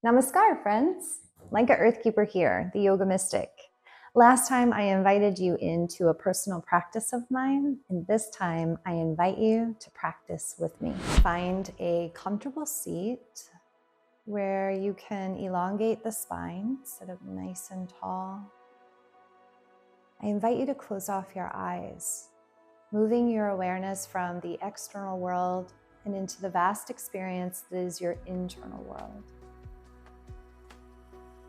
Namaskar, friends. Lenka Earthkeeper here, the Yoga Mystic. Last time I invited you into a personal practice of mine, and this time I invite you to practice with me. Find a comfortable seat where you can elongate the spine, sit up nice and tall. I invite you to close off your eyes, moving your awareness from the external world and into the vast experience that is your internal world.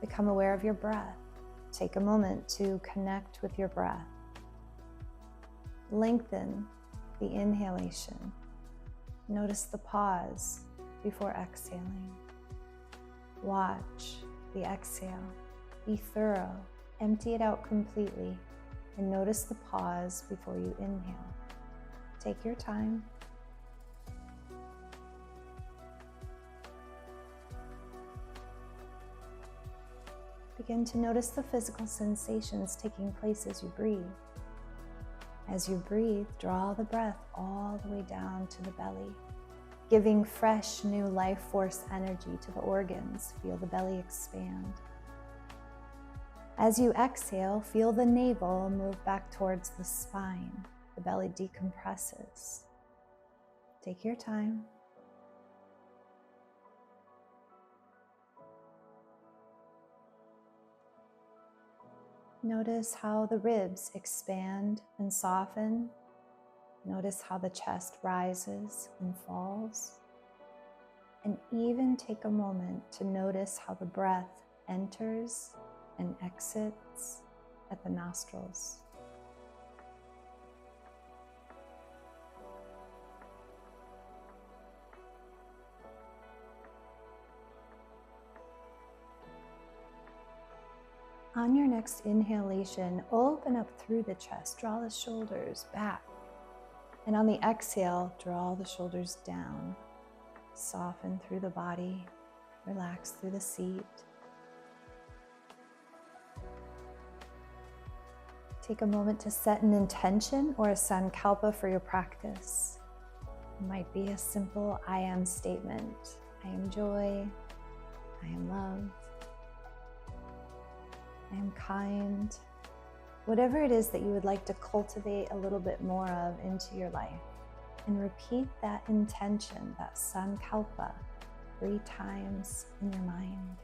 Become aware of your breath. Take a moment to connect with your breath. Lengthen the inhalation. Notice the pause before exhaling. Watch the exhale. Be thorough. Empty it out completely and notice the pause before you inhale. Take your time. Begin to notice the physical sensations taking place as you breathe. As you breathe, draw the breath all the way down to the belly, giving fresh, new life force energy to the organs. Feel the belly expand. As you exhale, feel the navel move back towards the spine. The belly decompresses. Take your time. Notice how the ribs expand and soften. Notice how the chest rises and falls. And even take a moment to notice how the breath enters and exits at the nostrils. On your next inhalation, open up through the chest, draw the shoulders back. And on the exhale, draw the shoulders down. Soften through the body, relax through the seat. Take a moment to set an intention or a sankalpa for your practice. It might be a simple I am statement. I am joy, I am love, I am kind. Whatever it is that you would like to cultivate a little bit more of into your life. And repeat that intention, that sankalpa, 3 times in your mind.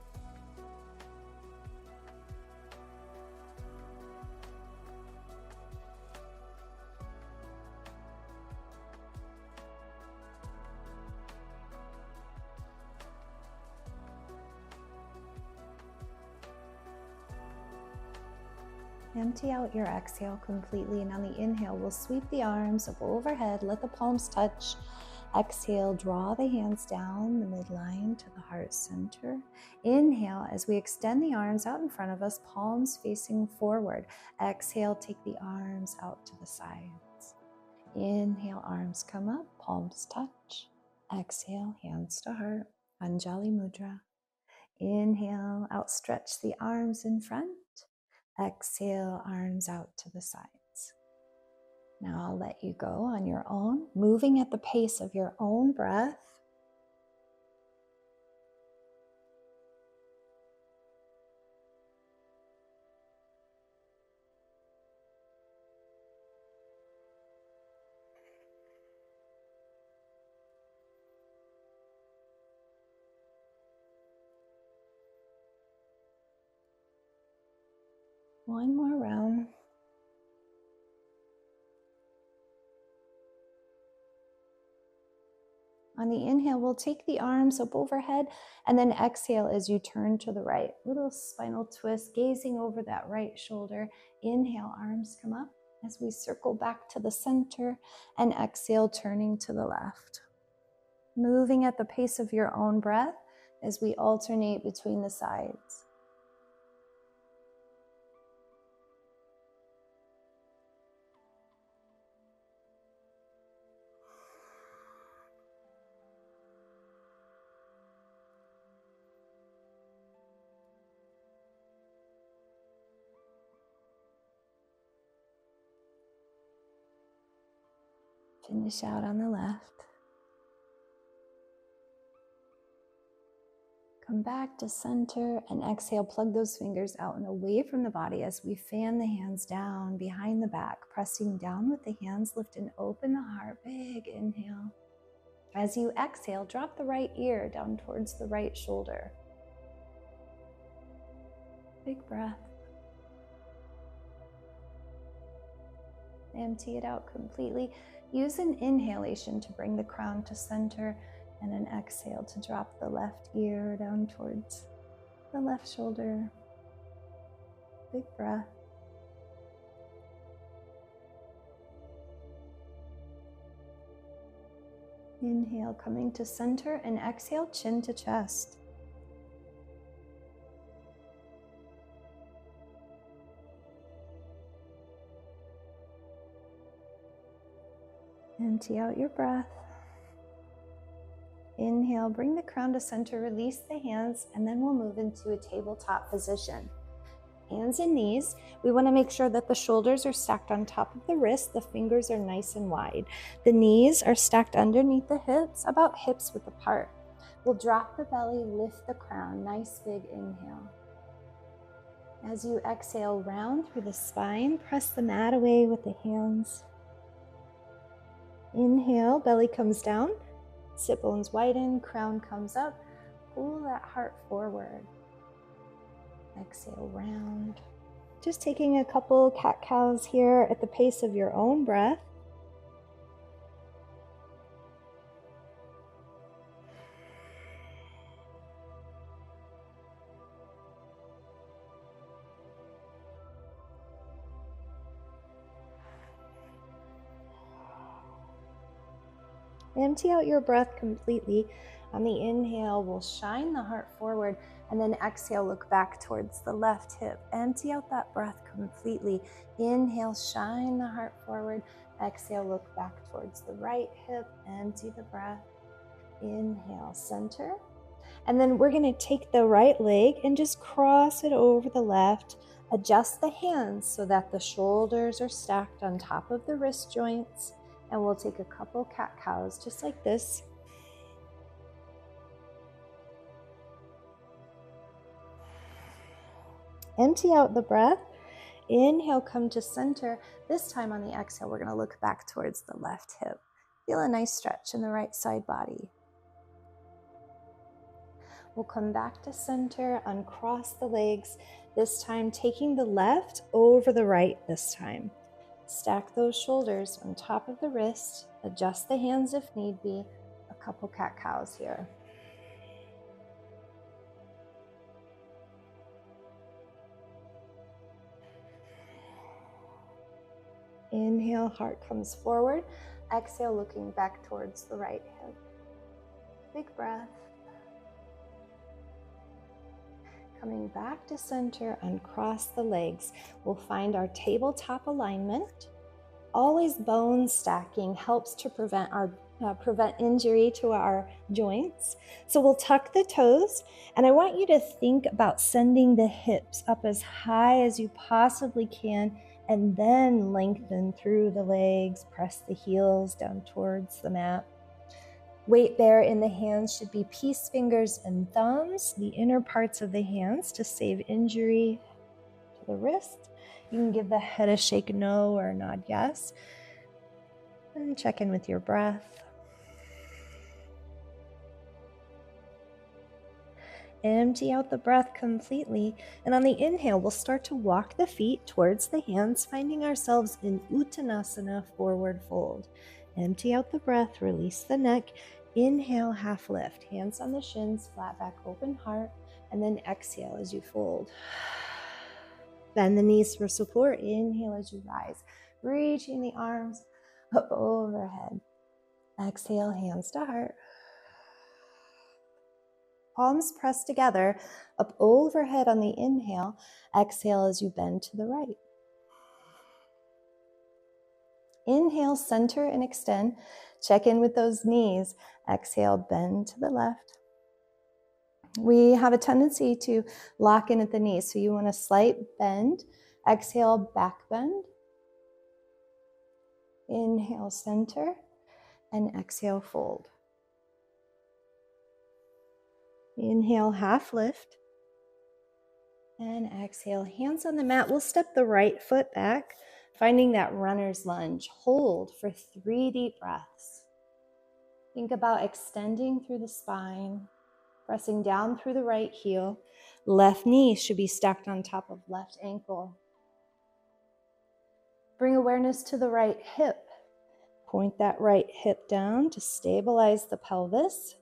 Empty out your exhale completely, and on the inhale, we'll sweep the arms up overhead, let the palms touch. Exhale, draw the hands down the midline to the heart center. Inhale, as we extend the arms out in front of us, palms facing forward. Exhale, take the arms out to the sides. Inhale, arms come up, palms touch. Exhale, hands to heart, Anjali Mudra. Inhale, outstretch the arms in front. Exhale, arms out to the sides. Now I'll let you go on your own, moving at the pace of your own breath. One more round. On the inhale, we'll take the arms up overhead and then exhale as you turn to the right. Little spinal twist, gazing over that right shoulder. Inhale, arms come up as we circle back to the center, and exhale, turning to the left. Moving at the pace of your own breath as we alternate between the sides. Finish out on the left. Come back to center and exhale. Plug those fingers out and away from the body as we fan the hands down behind the back, pressing down with the hands. Lift and open the heart. Big inhale. As you exhale, drop the right ear down towards the right shoulder. Big breath. Empty it out completely. Use an inhalation to bring the crown to center and an exhale to drop the left ear down towards the left shoulder. Big breath. Inhale, coming to center, and exhale, chin to chest. Empty out your breath. Inhale, bring the crown to center, release the hands, and then we'll move into a tabletop position. Hands and knees. We want to make sure that the shoulders are stacked on top of the wrist, the fingers are nice and wide. The knees are stacked underneath the hips, about hips width apart. We'll drop the belly, lift the crown, nice big inhale. As you exhale, round through the spine, press the mat away with the hands. Inhale, belly comes down, sit bones widen, crown comes up, pull that heart forward. Exhale, round. Just taking a couple cat-cows here at the pace of your own breath. Empty out your breath completely. On the inhale, we'll shine the heart forward, and then exhale, look back towards the left hip. Empty out that breath completely. Inhale, shine the heart forward. Exhale, look back towards the right hip. Empty the breath. Inhale, center. And then we're going to take the right leg and just cross it over the left. Adjust the hands so that the shoulders are stacked on top of the wrist joints. And we'll take a couple cat-cows just like this. Empty out the breath. Inhale, come to center. This time on the exhale, we're going to look back towards the left hip. Feel a nice stretch in the right side body. We'll come back to center, uncross the legs. This time, taking the left over the right this time. Stack those shoulders on top of the wrist. Adjust the hands if need be. A couple cat-cows here. Inhale, heart comes forward. Exhale, looking back towards the right hip. Big breath. Coming back to center, uncross the legs. We'll find our tabletop alignment. Always bone stacking helps to prevent injury to our joints. So we'll tuck the toes, and I want you to think about sending the hips up as high as you possibly can, and then lengthen through the legs. Press the heels down towards the mat. Weight bear in the hands should be peace fingers and thumbs, the inner parts of the hands, to save injury to the wrist. You can give the head a shake no or a nod yes. And check in with your breath. Empty out the breath completely. And on the inhale, we'll start to walk the feet towards the hands, finding ourselves in Uttanasana, forward fold. Empty out the breath, release the neck. Inhale, half lift. Hands on the shins, flat back, open heart. And then exhale as you fold. Bend the knees for support. Inhale as you rise. Reaching the arms up overhead. Exhale, hands to heart. Palms pressed together, up overhead on the inhale. Exhale as you bend to the right. Inhale, center and extend. Check in with those knees. Exhale, bend to the left. We have a tendency to lock in at the knees, so you want a slight bend. Exhale, back bend. Inhale, center. and exhale, fold. Inhale, half lift. And exhale, hands on the mat. We'll step the right foot back, finding that runner's lunge. Hold for 3 deep breaths. Think about extending through the spine, pressing down through the right heel. Left knee should be stacked on top of left ankle. Bring awareness to the right hip. Point that right hip down to stabilize the pelvis.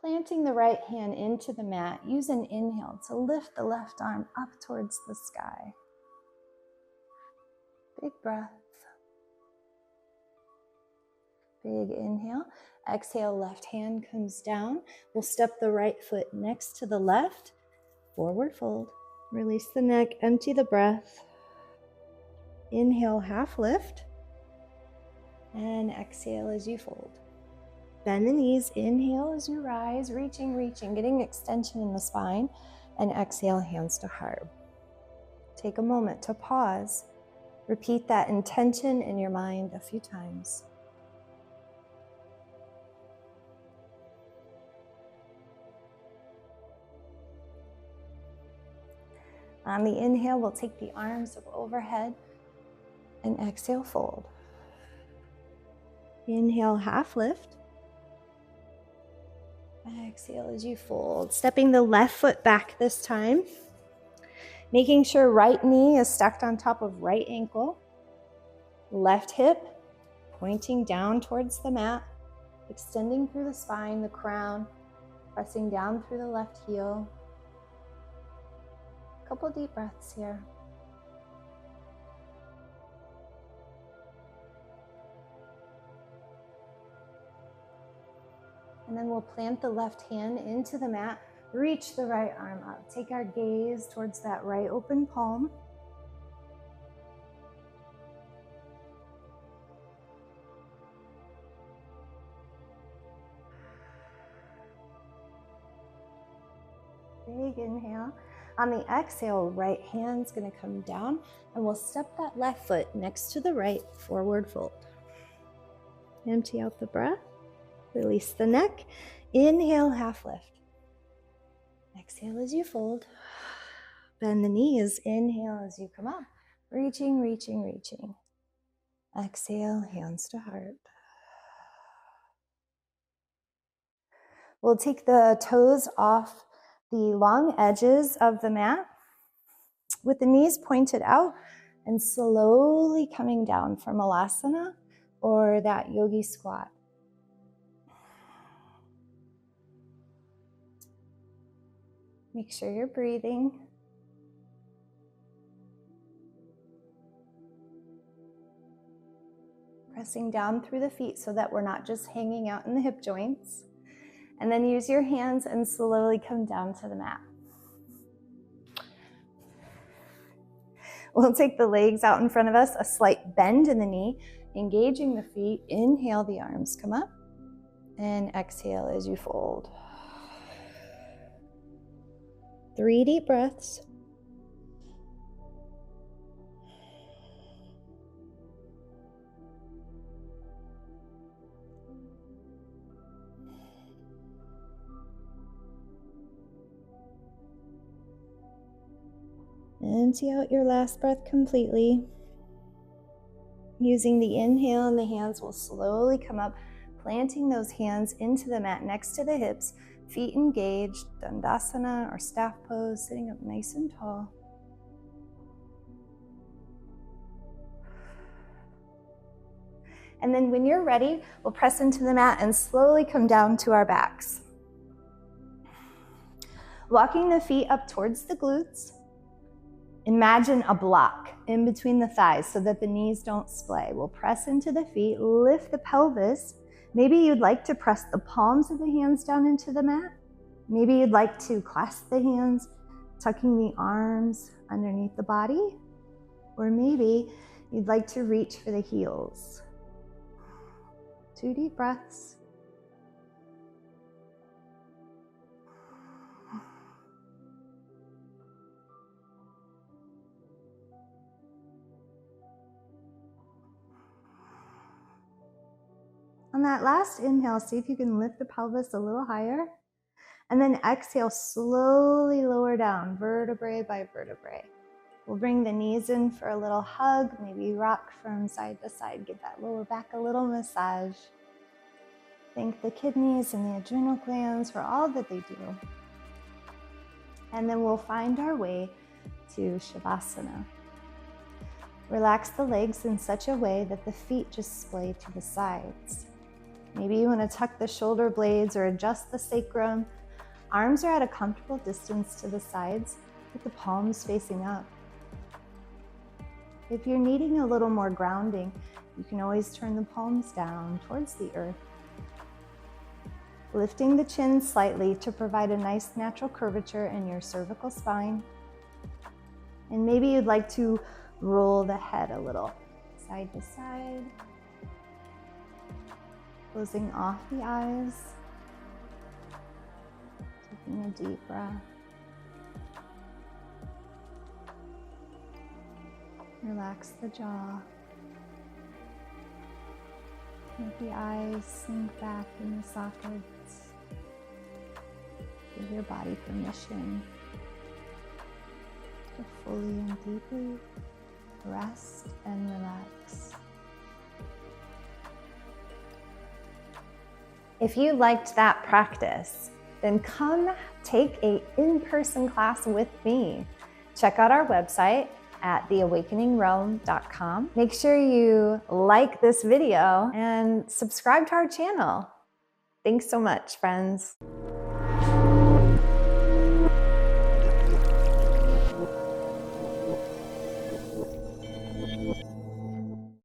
Planting the right hand into the mat, use an inhale to lift the left arm up towards the sky. Big breath. Big inhale. Exhale, left hand comes down. We'll step the right foot next to the left. Forward fold. Release the neck, empty the breath. Inhale, half lift. And exhale as you fold. Bend the knees, inhale as you rise, reaching, getting extension in the spine, and exhale, hands to heart. Take a moment to pause. Repeat that intention in your mind a few times. On the inhale, we'll take the arms up overhead and exhale, fold. Inhale, half lift. Exhale as you fold. Stepping the left foot back this time. Making sure right knee is stacked on top of right ankle. Left hip pointing down towards the mat. Extending through the spine, the crown. Pressing down through the left heel. Couple deep breaths here. And then we'll plant the left hand into the mat, reach the right arm up. Take our gaze towards that right open palm. Big inhale. On the exhale, right hand's gonna come down and we'll step that left foot next to the right, forward fold. Empty out the breath. Release the neck. Inhale, half lift. Exhale as you fold. Bend the knees. Inhale as you come up. Reaching. Exhale, hands to heart. We'll take the toes off the long edges of the mat with the knees pointed out and slowly coming down for Malasana or that yogi squat. Make sure you're breathing. Pressing down through the feet so that we're not just hanging out in the hip joints. And then use your hands and slowly come down to the mat. We'll take the legs out in front of us, a slight bend in the knee, engaging the feet. Inhale, the arms come up. And exhale as you fold. 3 deep breaths. Empty out your last breath completely. Using the inhale, and the hands will slowly come up, planting those hands into the mat next to the hips, feet engaged, Dandasana or staff pose, sitting up nice and tall. And then when you're ready, we'll press into the mat and slowly come down to our backs. Walking the feet up towards the glutes. Imagine a block in between the thighs so that the knees don't splay. We'll press into the feet, lift the pelvis. Maybe you'd like to press the palms of the hands down into the mat. Maybe you'd like to clasp the hands, tucking the arms underneath the body. Or maybe you'd like to reach for the heels. 2 deep breaths. On that last inhale, see if you can lift the pelvis a little higher. And then exhale, slowly lower down, vertebrae by vertebrae. We'll bring the knees in for a little hug, maybe rock from side to side, give that lower back a little massage. Thank the kidneys and the adrenal glands for all that they do. And then we'll find our way to Shavasana. Relax the legs in such a way that the feet just splay to the sides. Maybe you want to tuck the shoulder blades or adjust the sacrum. Arms are at a comfortable distance to the sides with the palms facing up. If you're needing a little more grounding, you can always turn the palms down towards the earth. Lifting the chin slightly to provide a nice natural curvature in your cervical spine. And maybe you'd like to roll the head a little, side to side. Closing off the eyes. Taking a deep breath. Relax the jaw. Let the eyes sink back in the sockets. Give your body permission to fully and deeply rest and relax. If you liked that practice, then come take an in-person class with me. Check out our website at theawakeningrealm.com. Make sure you like this video and subscribe to our channel. Thanks so much, friends.